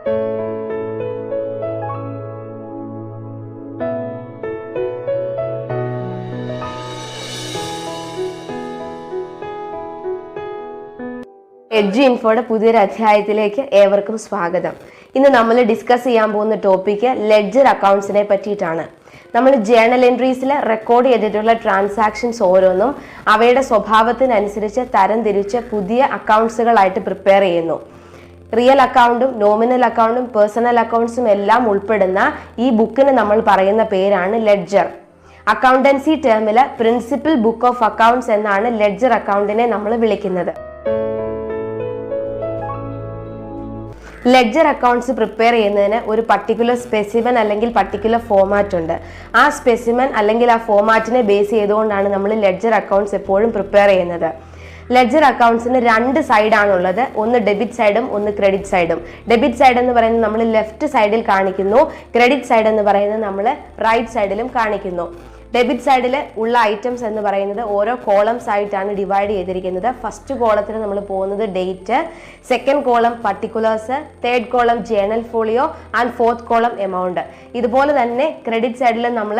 Edge ഇൻഫോയുടെ പുതിയൊരു അധ്യായത്തിലേക്ക് ഏവർക്കും സ്വാഗതം. ഇന്ന് നമ്മൾ ഡിസ്കസ് ചെയ്യാൻ പോകുന്ന ടോപ്പിക്ക് ലെഡ്ജർ അക്കൗണ്ട്സിനെ പറ്റിയിട്ടാണ്. നമ്മൾ ജേണൽ എൻട്രീസിൽ റെക്കോർഡ് ചെയ്തിട്ടുള്ള ട്രാൻസാക്ഷൻസ് ഓരോന്നും അവയുടെ സ്വഭാവത്തിനനുസരിച്ച് തരംതിരിച്ച് പുതിയ അക്കൗണ്ട്സുകളായിട്ട് പ്രിപ്പയർ ചെയ്യുന്നു. റിയൽ അക്കൗണ്ടും നോമിനൽ അക്കൗണ്ടും പേഴ്സണൽ അക്കൗണ്ട്സും എല്ലാം ഉൾപ്പെടുന്ന ഈ ബുക്കിന് നമ്മൾ പറയുന്ന പേരാണ് ലെഡ്ജർ. അക്കൗണ്ടൻസി ടേമിൽ പ്രിൻസിപ്പൽ ബുക്ക് ഓഫ് അക്കൗണ്ട്സ് എന്നാണ് ലെഡ്ജർ അക്കൗണ്ടിനെ നമ്മൾ വിളിക്കുന്നത്. ലെഡ്ജർ അക്കൗണ്ട്സ് പ്രിപ്പയർ ചെയ്യുന്നതിന് ഒരു പർട്ടിക്കുലർ സ്പെസിമൻ അല്ലെങ്കിൽ പർട്ടിക്കുലർ ഫോമാറ്റ് ഉണ്ട്. ആ സ്പെസിമൻ അല്ലെങ്കിൽ ആ ഫോമാറ്റിനെ ബേസ് ചെയ്തുകൊണ്ടാണ് നമ്മൾ ലെഡ്ജർ അക്കൗണ്ട്സ് എപ്പോഴും പ്രിപ്പയർ ചെയ്യുന്നത്. ലെഡ്ജർ അക്കൗണ്ട്സിന് രണ്ട് സൈഡാണുള്ളത്, ഒന്ന് ഡെബിറ്റ് സൈഡും ഒന്ന് ക്രെഡിറ്റ് സൈഡും. ഡെബിറ്റ് സൈഡ് എന്ന് പറയുന്നത് നമ്മൾ ലെഫ്റ്റ് സൈഡിൽ കാണിക്കുന്നു, ക്രെഡിറ്റ് സൈഡ് എന്ന് പറയുന്നത് നമ്മൾ റൈറ്റ് സൈഡിലും കാണിക്കുന്നു. ഡെബിറ്റ് സൈഡിൽ ഉള്ള ഐറ്റംസ് എന്ന് പറയുന്നത് ഓരോ കോളംസ് ആയിട്ടാണ് ഡിവൈഡ് ചെയ്തിരിക്കുന്നത്. ഫസ്റ്റ് കോളത്തിൽ നമ്മൾ പോകുന്നത് date, second column particulars, third column journal folio and fourth column amount. ഇതുപോലെ തന്നെ ക്രെഡിറ്റ് സൈഡിൽ നമ്മൾ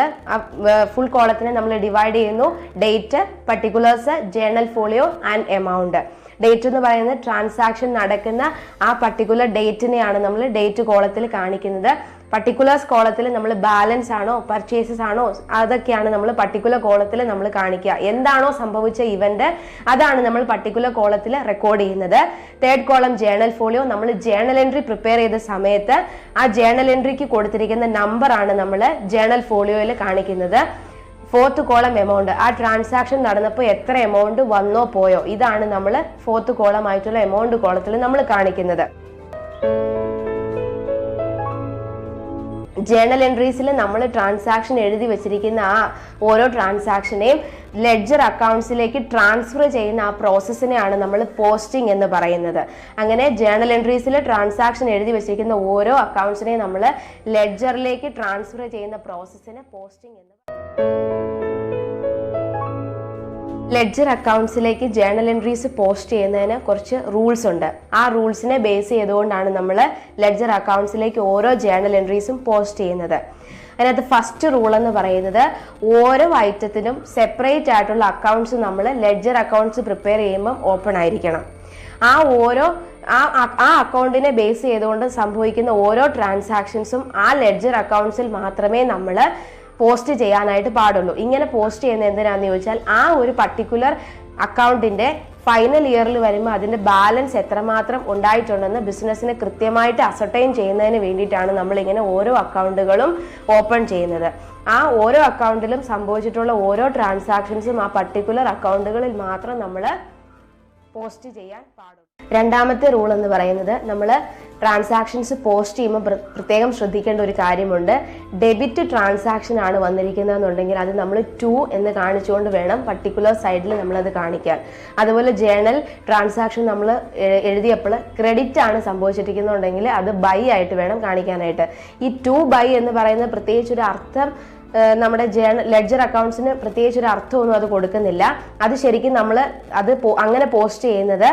ഫുൾ കോളത്തിനെ നമ്മൾ ഡിവൈഡ് ചെയ്യുന്നു, date, particulars, journal folio and amount. Date എന്ന് പറയുന്നത് ട്രാൻസാക്ഷൻ നടക്കുന്ന ആ പർട്ടിക്കുലർ ഡേറ്റിനെയാണ് നമ്മൾ ഡേറ്റ് കോളത്തിൽ കാണിക്കുന്നത്. പർട്ടിക്കുലേഴ്സ് കോളത്തിൽ നമ്മൾ ബാലൻസ് ആണോ പർച്ചേസസ് ആണോ അതൊക്കെയാണ് നമ്മൾ പർട്ടിക്കുലർ കോളത്തിൽ നമ്മൾ കാണിക്കുക. എന്താണോ സംഭവിച്ച ഇവന്റ് അതാണ് നമ്മൾ പർട്ടിക്കുലർ കോളത്തിൽ റെക്കോർഡ് ചെയ്യുന്നത്. തേർഡ് കോളം ജേണൽ ഫോളിയോ, നമ്മൾ ജേണൽ എൻട്രി പ്രിപ്പയർ ചെയ്ത സമയത്ത് ആ ജേണൽ എൻട്രിക്ക് കൊടുത്തിരിക്കുന്ന നമ്പർ ആണ് നമ്മൾ ജേണൽ ഫോളിയോയിൽ കാണിക്കുന്നത്. ഫോർത്ത് കോളം എമൗണ്ട്, ആ ട്രാൻസാക്ഷൻ നടന്നപ്പോൾ എത്ര എമൗണ്ട് വന്നോ പോയോ ഇതാണ് നമ്മൾ ഫോർത്ത് കോളം ആയിട്ടുള്ള എമൗണ്ട് കോളത്തിൽ നമ്മൾ കാണിക്കുന്നത്. ജേണൽ എൻട്രീസിൽ നമ്മൾ ട്രാൻസാക്ഷൻ എഴുതി വെച്ചിരിക്കുന്ന ആ ഓരോ ട്രാൻസാക്ഷനെയും ലെഡ്ജർ അക്കൗണ്ട്സിലേക്ക് ട്രാൻസ്ഫർ ചെയ്യുന്ന ആ പ്രോസസ്സിനെയാണ് നമ്മൾ പോസ്റ്റിംഗ് എന്ന് പറയുന്നത്. അങ്ങനെ ജേണൽ എൻട്രീസിൽ ട്രാൻസാക്ഷൻ എഴുതി വെച്ചിരിക്കുന്ന ഓരോ അക്കൗണ്ട്സിനെയും നമ്മൾ ലെഡ്ജറിലേക്ക് ട്രാൻസ്ഫർ ചെയ്യുന്ന പ്രോസസ്സിനെ പോസ്റ്റിംഗ് എന്ന് ലെഡ്ജർ അക്കൗണ്ട്സിലേക്ക് ജേണൽ എൻട്രീസ് പോസ്റ്റ് ചെയ്യുന്നതിന് കുറച്ച് റൂൾസ് ഉണ്ട്. ആ റൂൾസിനെ ബേസ് ചെയ്തുകൊണ്ടാണ് നമ്മൾ ലെഡ്ജർ അക്കൗണ്ട്സിലേക്ക് ഓരോ ജേണൽ എൻട്രീസും പോസ്റ്റ് ചെയ്യുന്നത്. അതിനകത്ത് ഫസ്റ്റ് റൂൾ എന്ന് പറയുന്നത് ഓരോ ഐറ്റത്തിനും സെപ്പറേറ്റ് ആയിട്ടുള്ള അക്കൗണ്ട്സ് നമ്മൾ ലെഡ്ജർ അക്കൗണ്ട്സ് പ്രിപ്പയർ ചെയ്യുമ്പം ഓപ്പൺ ആയിരിക്കണം. ആ അക്കൗണ്ടിനെ ബേസ് ചെയ്തുകൊണ്ട് സംഭവിക്കുന്ന ഓരോ ട്രാൻസാക്ഷൻസും ആ ലെഡ്ജർ അക്കൗണ്ട്സിൽ മാത്രമേ നമ്മൾ പോസ്റ്റ് ചെയ്യാനായിട്ട് പാടുള്ളൂ. ഇങ്ങനെ പോസ്റ്റ് ചെയ്യുന്നത് എന്തിനാന്ന് ചോദിച്ചാൽ ആ ഒരു പർട്ടിക്കുലർ അക്കൗണ്ടിന്റെ ഫൈനൽ ഇയറിൽ വരുമ്പോൾ അതിന്റെ ബാലൻസ് എത്രമാത്രം ഉണ്ടായിട്ടുണ്ടെന്ന് ബിസിനസ്സിന് കൃത്യമായിട്ട് അസർട്ടൈൻ ചെയ്യുന്നതിന് വേണ്ടിയിട്ടാണ് നമ്മൾ ഇങ്ങനെ ഓരോ അക്കൗണ്ടുകളും ഓപ്പൺ ചെയ്യുന്നത്. ആ ഓരോ അക്കൗണ്ടിലും സംഭവിച്ചിട്ടുള്ള ഓരോ ട്രാൻസാക്ഷൻസും ആ പർട്ടിക്കുലർ അക്കൗണ്ടുകളിൽ മാത്രം നമ്മൾ പോസ്റ്റ് ചെയ്യാൻ പാടുള്ളൂ. രണ്ടാമത്തെ റൂൾ എന്ന് പറയുന്നത് നമ്മൾ ട്രാൻസാക്ഷൻസ് പോസ്റ്റ് ചെയ്യുമ്പോൾ പ്രത്യേകം ശ്രദ്ധിക്കേണ്ട ഒരു കാര്യമുണ്ട്. ഡെബിറ്റ് ട്രാൻസാക്ഷൻ ആണ് വന്നിരിക്കുന്നതെന്നുണ്ടെങ്കിൽ അത് നമ്മൾ 2 എന്ന് കാണിച്ചുകൊണ്ട് വേണം പർട്ടിക്കുലർ സൈഡിൽ നമ്മളത് കാണിക്കാൻ. അതുപോലെ ജേണൽ ട്രാൻസാക്ഷൻ നമ്മൾ എഴുതിയപ്പോൾ ക്രെഡിറ്റ് ആണ് സംഭവിച്ചിരിക്കുന്നുണ്ടെങ്കിൽ അത് ബൈ ആയിട്ട് വേണം കാണിക്കാനായിട്ട്. ഈ 2 ബൈ എന്ന് പറയുന്നത് പ്രത്യേകിച്ചൊരു അർത്ഥം നമ്മുടെ ലെഡ്ജർ അക്കൗണ്ട്സിന് പ്രത്യേകിച്ച് ഒരു അർത്ഥമൊന്നും അത് കൊടുക്കുന്നില്ല. അത് ശരിക്കും നമ്മൾ അത് അങ്ങനെ പോസ്റ്റ് ചെയ്യുന്നത്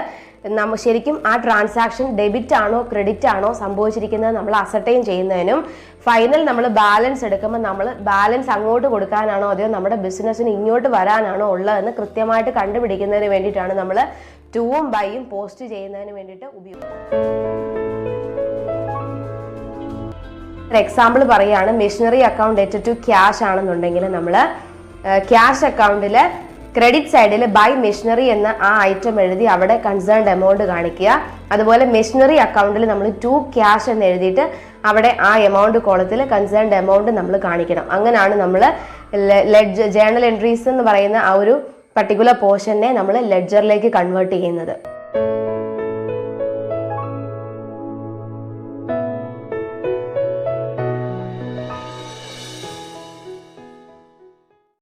ശരിക്കും ആ ട്രാൻസാക്ഷൻ ഡെബിറ്റ് ആണോ ക്രെഡിറ്റ് ആണോ സംഭവിച്ചിരിക്കുന്നത് നമ്മൾ അസർട്ടൈൻ ചെയ്യുന്നതിനും ഫൈനൽ നമ്മൾ ബാലൻസ് എടുക്കുമ്പോൾ നമ്മൾ ബാലൻസ് അങ്ങോട്ട് കൊടുക്കാനാണോ അതെയോ നമ്മുടെ ബിസിനസ്സിന് ഇങ്ങോട്ട് വരാനാണോ ഉള്ളതെന്ന് കൃത്യമായിട്ട് കണ്ടുപിടിക്കുന്നതിന് വേണ്ടിയിട്ടാണ് നമ്മൾ 2ഉം ബൈയും പോസ്റ്റ് ചെയ്യുന്നതിന് വേണ്ടിയിട്ട് ഉപയോഗിക്കുന്നത്. എക്സാമ്പിൾ പറയുകയാണ്, മെഷീനറി അക്കൗണ്ട് ഡെറ്റ് ടു ക്യാഷ് ആണെന്നുണ്ടെങ്കിൽ നമ്മൾ ക്യാഷ് അക്കൗണ്ടിൽ ക്രെഡിറ്റ് സൈഡിൽ ബൈ മെഷീനറി എന്ന ആ ഐറ്റം എഴുതി അവിടെ കൺസേൺഡ് എമൗണ്ട് കാണിക്കുക. അതുപോലെ മെഷീനറി അക്കൗണ്ടിൽ നമ്മൾ 2 ക്യാഷ് എന്ന് എഴുതിയിട്ട് അവിടെ ആ എമൗണ്ട് കോളത്തിൽ കൺസേൺഡ് എമൗണ്ട് നമ്മൾ കാണിക്കണം. അങ്ങനെയാണ് നമ്മൾ ജേണൽ എൻട്രീസ് എന്ന് പറയുന്ന ആ ഒരു പർട്ടിക്കുലർ പോർഷനെ നമ്മൾ ലെഡ്ജറിലേക്ക് കൺവേർട്ട് ചെയ്യുന്നത്.